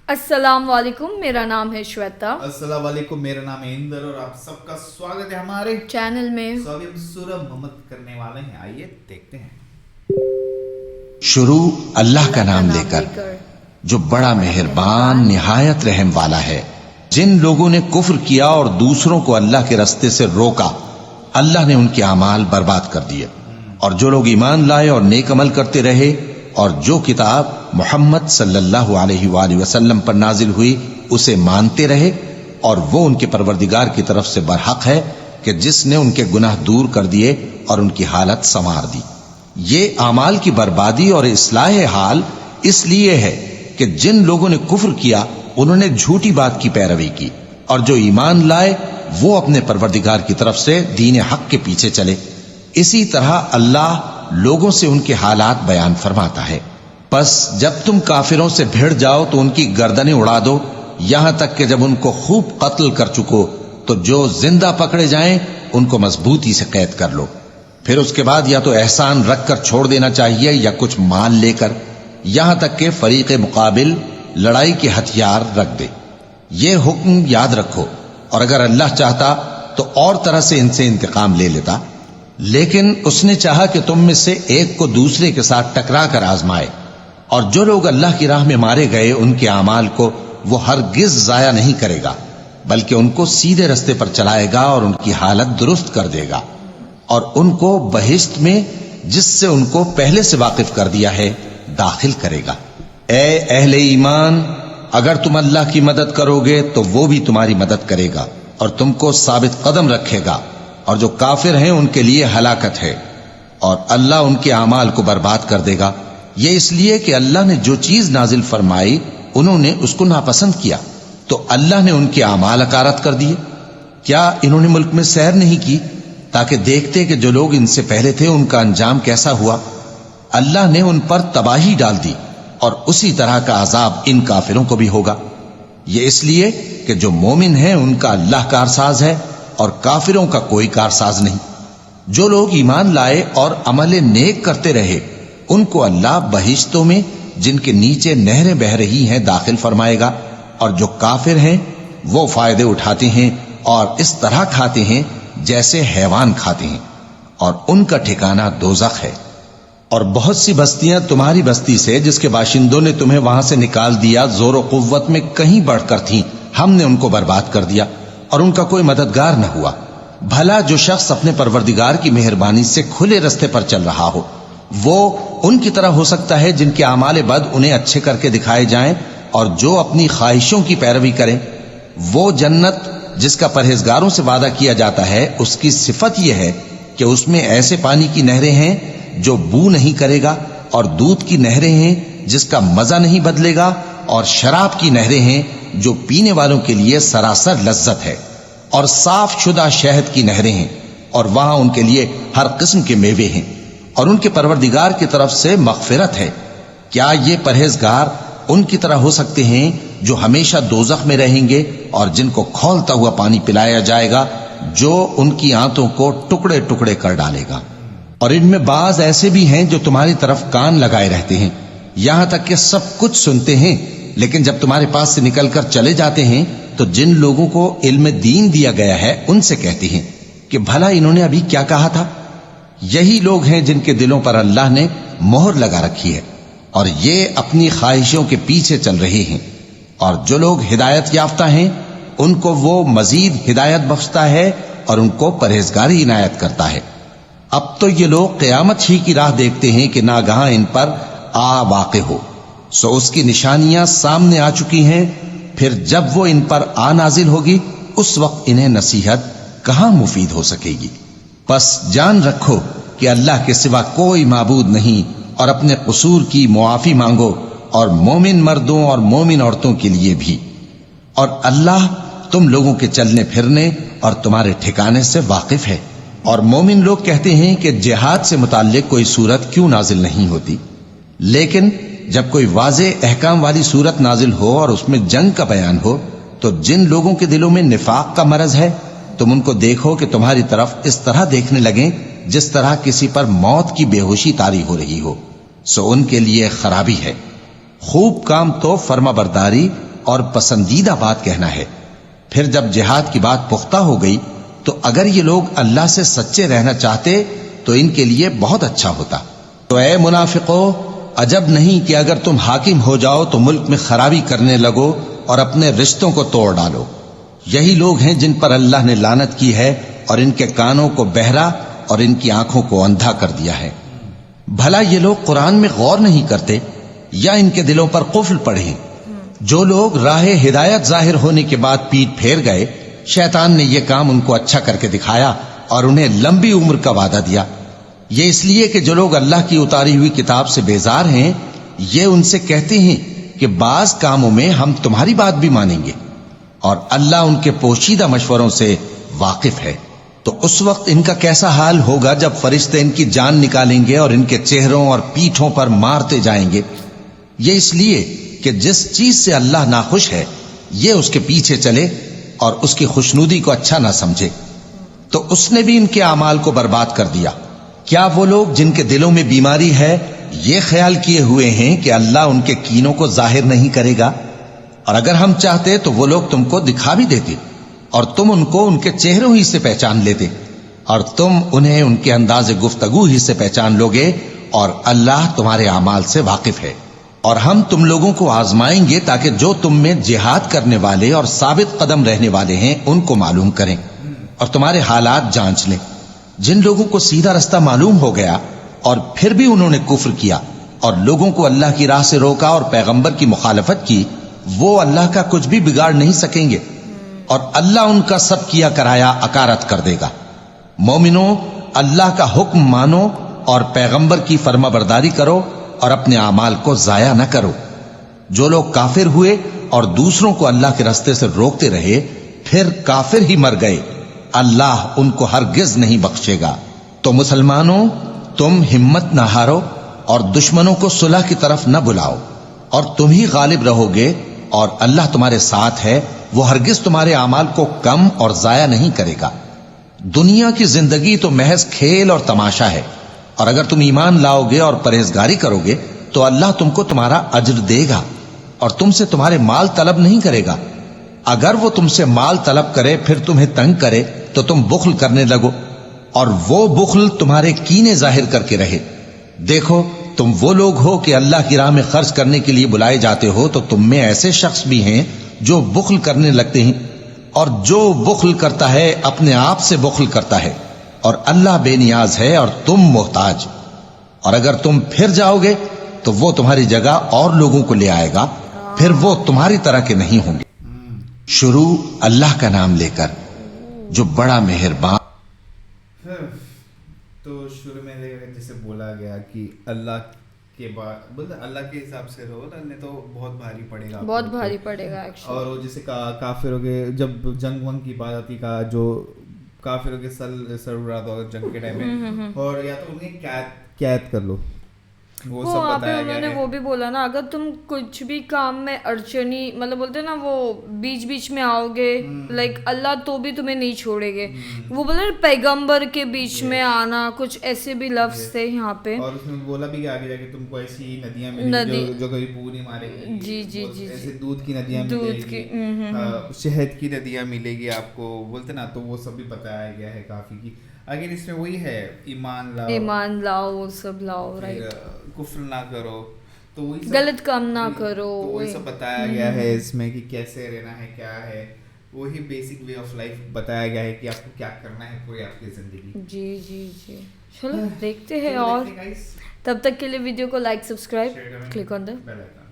السلام علیکم، میرا نام ہے شویتا۔ السلام علیکم، میرا نام ہے اندر اور آپ سب کا سواگت ہے ہمارے چینل میں۔ ابھی ہم سورہ محمد کرنے والے ہیں، آئیے دیکھتے ہیں۔ شروع اللہ کا نام لے کر جو بڑا مہربان نہایت رحم والا ہے۔ جن لوگوں نے کفر کیا اور دوسروں کو اللہ کے راستے سے روکا، اللہ نے ان کے اعمال برباد کر دیے، اور جو لوگ ایمان لائے اور نیک عمل کرتے رہے اور جو کتاب محمد صلی اللہ علیہ وآلہ وسلم پر نازل ہوئی اسے مانتے رہے، اور وہ ان کے پروردگار کی طرف سے برحق ہے کہ جس نے ان کے گناہ دور کر دیے اور ان کی حالت سنوار دی۔ یہ اعمال کی بربادی اور اصلاح حال اس لیے ہے کہ جن لوگوں نے کفر کیا انہوں نے جھوٹی بات کی پیروی کی، اور جو ایمان لائے وہ اپنے پروردگار کی طرف سے دین حق کے پیچھے چلے۔ اسی طرح اللہ لوگوں سے ان کے حالات بیان فرماتا ہے۔ پس جب تم کافروں سے بھیڑ جاؤ تو ان کی گردنیں اڑا دو، یہاں تک کہ جب ان کو خوب قتل کر چکو تو جو زندہ پکڑے جائیں ان کو مضبوطی سے قید کر لو۔ پھر اس کے بعد یا تو احسان رکھ کر چھوڑ دینا چاہیے یا کچھ مال لے کر، یہاں تک کہ فریق مقابل لڑائی کے ہتھیار رکھ دے۔ یہ حکم یاد رکھو، اور اگر اللہ چاہتا تو اور طرح سے ان سے انتقام لے لیتا، لیکن اس نے چاہا کہ تم میں سے ایک کو دوسرے کے ساتھ ٹکرا کر آزمائے۔ اور جو لوگ اللہ کی راہ میں مارے گئے ان کے اعمال کو وہ ہرگز ضائع نہیں کرے گا، بلکہ ان کو سیدھے رستے پر چلائے گا اور ان کی حالت درست کر دے گا، اور ان کو بہشت میں جس سے ان کو پہلے سے واقف کر دیا ہے داخل کرے گا۔ اے اہل ایمان، اگر تم اللہ کی مدد کرو گے تو وہ بھی تمہاری مدد کرے گا اور تم کو ثابت قدم رکھے گا، اور جو کافر ہیں ان کے لیے ہلاکت ہے، اور اللہ ان کے اعمال کو برباد کر دے گا۔ یہ اس لیے کہ اللہ نے جو چیز نازل فرمائی انہوں نے اس کو ناپسند کیا، تو اللہ نے ان کے اعمال اکارت کر دیے۔ کیا انہوں نے ملک میں سیر نہیں کی تاکہ دیکھتے کہ جو لوگ ان سے پہلے تھے ان کا انجام کیسا ہوا؟ اللہ نے ان پر تباہی ڈال دی، اور اسی طرح کا عذاب ان کافروں کو بھی ہوگا۔ یہ اس لیے کہ جو مومن ہیں ان کا اللہ کارساز ہے اور کافروں کا کوئی کارساز نہیں۔ جو لوگ ایمان لائے اور عمل نیک کرتے رہے ان کو اللہ بہشتوں میں جن کے نیچے نہریں بہ رہی ہیں داخل فرمائے گا، اور جو کافر ہیں وہ فائدے اٹھاتے ہیں اور اس طرح کھاتے ہیں جیسے حیوان کھاتے ہیں، اور ان کا ٹھکانہ دوزخ ہے۔ اور بہت سی بستیاں تمہاری بستی سے جس کے باشندوں نے تمہیں وہاں سے نکال دیا زور و قوت میں کہیں بڑھ کر تھیں، ہم نے ان کو برباد کر دیا اور ان کا کوئی مددگار نہ ہوا۔ بھلا جو شخص اپنے پروردگار کی مہربانی سے کھلے رستے پر چل رہا ہو وہ ان کی طرح ہو سکتا ہے جن کے اعمال بد انہیں اچھے کر کے دکھائے جائیں، اور جو اپنی خواہشوں کی پیروی کریں۔ وہ جنت جس کا پرہیزگاروں سے وعدہ کیا جاتا ہے اس کی صفت یہ ہے کہ اس میں ایسے پانی کی نہریں ہیں جو بو نہیں کرے گا، اور دودھ کی نہریں ہیں جس کا مزہ نہیں بدلے گا، اور شراب کی نہریں ہیں جو پینے والوں کے لیے سراسر لذت ہے، اور صاف شدہ شہد کی نہریں ہیں، اور وہاں ان کے لیے ہر قسم کے میوے ہیں، اور ان کے پروردگار کی طرف سے مغفرت ہے۔ کیا یہ پرہیزگار ان کی طرح ہو سکتے ہیں جو ہمیشہ دوزخ میں رہیں گے اور جن کو کھولتا ہوا پانی پلایا جائے گا جو ان کی آنتوں کو ٹکڑے ٹکڑے کر ڈالے گا؟ اور ان میں بعض ایسے بھی ہیں جو تمہاری طرف کان لگائے رہتے ہیں، یہاں تک کہ سب کچھ سنتے ہیں، لیکن جب تمہارے پاس سے نکل کر چلے جاتے ہیں تو جن لوگوں کو علم دین دیا گیا ہے ان سے کہتے ہیں کہ بھلا انہوں نے ابھی کیا کہا تھا؟ یہی لوگ ہیں جن کے دلوں پر اللہ نے مہر لگا رکھی ہے، اور یہ اپنی خواہشوں کے پیچھے چل رہے ہیں۔ اور جو لوگ ہدایت یافتہ ہیں ان کو وہ مزید ہدایت بخشتا ہے اور ان کو پرہیزگاری عنایت کرتا ہے۔ اب تو یہ لوگ قیامت ہی کی راہ دیکھتے ہیں کہ ناگہاں ان پر آ واقع ہو، سو اس کی نشانیاں سامنے آ چکی ہیں، پھر جب وہ ان پر آ نازل ہوگی اس وقت انہیں نصیحت کہاں مفید ہو سکے گی۔ پس جان رکھو کہ اللہ کے سوا کوئی معبود نہیں، اور اپنے قصور کی معافی مانگو، اور مومن مردوں اور مومن عورتوں کے لیے بھی۔ اور اللہ تم لوگوں کے چلنے پھرنے اور تمہارے ٹھکانے سے واقف ہے۔ اور مومن لوگ کہتے ہیں کہ جہاد سے متعلق کوئی صورت کیوں نازل نہیں ہوتی، لیکن جب کوئی واضح احکام والی صورت نازل ہو اور اس میں جنگ کا بیان ہو تو جن لوگوں کے دلوں میں نفاق کا مرض ہے تم ان کو دیکھو کہ تمہاری طرف اس طرح دیکھنے لگیں جس طرح کسی پر موت کی بے ہوشی طاری ہو رہی ہو، سو ان کے لیے خرابی ہے۔ خوب کام تو فرما برداری اور پسندیدہ بات کہنا ہے. پھر جب جہاد کی بات پختہ ہو گئی تو اگر یہ لوگ اللہ سے سچے رہنا چاہتے تو ان کے لیے بہت اچھا ہوتا. تو اے منافقو، عجب نہیں کہ اگر تم حاکم ہو جاؤ تو ملک میں خرابی کرنے لگو اور اپنے رشتوں کو توڑ ڈالو. یہی لوگ ہیں جن پر اللہ نے لعنت کی ہے اور ان کے کانوں کو بہرا اور ان کی آنکھوں کو اندھا کر دیا ہے. بھلا یہ لوگ قرآن میں غور نہیں کرتے یا ان کے دلوں پر قفل پڑے؟ جو لوگ راہ ہدایت ظاہر ہونے کے بعد پیٹ پھیر گئے، شیطان نے یہ کام ان کو اچھا کر کے دکھایا اور انہیں لمبی عمر کا وعدہ دیا. یہ اس لیے کہ جو لوگ اللہ کی اتاری ہوئی کتاب سے بیزار ہیں، یہ ان سے کہتے ہیں کہ بعض کاموں میں ہم تمہاری بات بھی مانیں گے اور اللہ ان کے پوشیدہ مشوروں سے واقف ہے. تو اس وقت ان کا کیسا حال ہوگا جب فرشتے ان کی جان نکالیں گے اور ان کے چہروں اور پیٹھوں پر مارتے جائیں گے. یہ اس لیے کہ جس چیز سے اللہ ناخوش ہے یہ اس کے پیچھے چلے اور اس کی خوشنودی کو اچھا نہ سمجھے. تو اس نے بھی ان کے اعمال کو برباد کر دیا. کیا وہ لوگ جن کے دلوں میں بیماری ہے یہ خیال کیے ہوئے ہیں کہ اللہ ان کے کینوں کو ظاہر نہیں کرے گا؟ اور اگر ہم چاہتے تو وہ لوگ تم کو دکھا بھی دیتے اور تم ان کو ان کے چہروں ہی سے پہچان لیتے اور تم انہیں ان کے انداز گفتگو ہی سے پہچان لوگے، اور اللہ تمہارے اعمال سے واقف ہے. اور ہم تم لوگوں کو آزمائیں گے تاکہ جو تم میں جہاد کرنے والے اور ثابت قدم رہنے والے ہیں ان کو معلوم کریں اور تمہارے حالات جانچ لیں. جن لوگوں کو سیدھا رستہ معلوم ہو گیا اور پھر بھی انہوں نے کفر کیا اور لوگوں کو اللہ کی راہ سے روکا اور پیغمبر کی مخالفت کی، وہ اللہ کا کچھ بھی بگاڑ نہیں سکیں گے اور اللہ ان کا سب کیا کرایا اکارت کر دے گا. مومنو، اللہ کا حکم مانو اور پیغمبر کی فرما برداری کرو اور اپنے اعمال کو ضائع نہ کرو. جو لوگ کافر ہوئے اور دوسروں کو اللہ کے راستے سے روکتے رہے پھر کافر ہی مر گئے، اللہ ان کو ہرگز نہیں بخشے گا. تو مسلمانوں، تم ہمت نہ ہارو اور دشمنوں کو صلح کی طرف نہ بلاؤ اور تم ہی غالب رہو گے، اور اللہ تمہارے ساتھ ہے، وہ ہرگز تمہارے اعمال کو کم اور ضائع نہیں کرے گا. دنیا کی زندگی تو محض کھیل اور تماشا ہے، اور اگر تم ایمان لاؤ گے اور پرہیزگاری کرو گے تو اللہ تم کو تمہارا اجر دے گا اور تم سے تمہارے مال طلب نہیں کرے گا. اگر وہ تم سے مال طلب کرے پھر تمہیں تنگ کرے تو تم بخل کرنے لگو، اور وہ بخل تمہارے کینے ظاہر کر کے رہے. دیکھو، تم وہ لوگ ہو کہ اللہ کی راہ میں خرچ کرنے کے لیے بلائے جاتے ہو، تو تم میں ایسے شخص بھی ہیں جو بخل کرنے لگتے ہیں، اور جو بخل کرتا ہے اپنے آپ سے بخل کرتا ہے، اور اللہ بے نیاز ہے اور تم محتاج. اور اگر تم پھر جاؤ گے تو وہ تمہاری جگہ اور لوگوں کو لے آئے گا، پھر وہ تمہاری طرح کے نہیں ہوں گے. شروع اللہ کا نام لے کر جو بڑا مہربان. تو شروع میں جیسے بولا گیا کہ اللہ کے بعد بولتے اللہ کے حساب سے رہو، نہیں تو بہت بھاری پڑے گا، بہت بھاری پڑے گا. اور وہ جیسے کافروں کے جب جنگ ونگ کی بات آتی کا جو کافروں کے سر اڑا دو جنگ کے ٹائم میں، اور یا تو انہیں قید کر لو، وہ سب بتایا گیا ہے. وہ بھی بولا نا، اگر تم کچھ بھی کام میں اڑچنی مطلب بولتے نا وہ بیچ میں آؤ گے، لائک اللہ تو بھی تمہیں نہیں چھوڑے گے. وہ بولے پیغمبر کے بیچ میں آنا، کچھ ایسے بھی لفظ تھے یہاں پہ. اور اس میں بولا بھی کہ آگے جا کے تم کو ایسی ندیاں ملیں جو کبھی بو نہیں مارے گی. جی ایسے دودھ کی ندیاں ملیں گی، شہد کی ندیاں ملے گی آپ کو، بولتے نا. تو وہ سب بھی بتایا گیا ہے کافی کی. اگر اس میں وہی ہے ایمان لاؤ وہ سب لاؤ، کفر نہ کرو، تو وہی غلط کام نہ کرو، وہی سب بتایا گیا ہے اس میں کہ کیسے رہنا ہے، کیا ہے وہی بیسک وے آف لائف بتایا گیا ہے کہ آپ کو کیا کرنا ہے پوری آپ کی زندگی. جی چلو دیکھتے ہیں. اور تب تک کے لیے ویڈیو کو like, subscribe, click on the bell icon.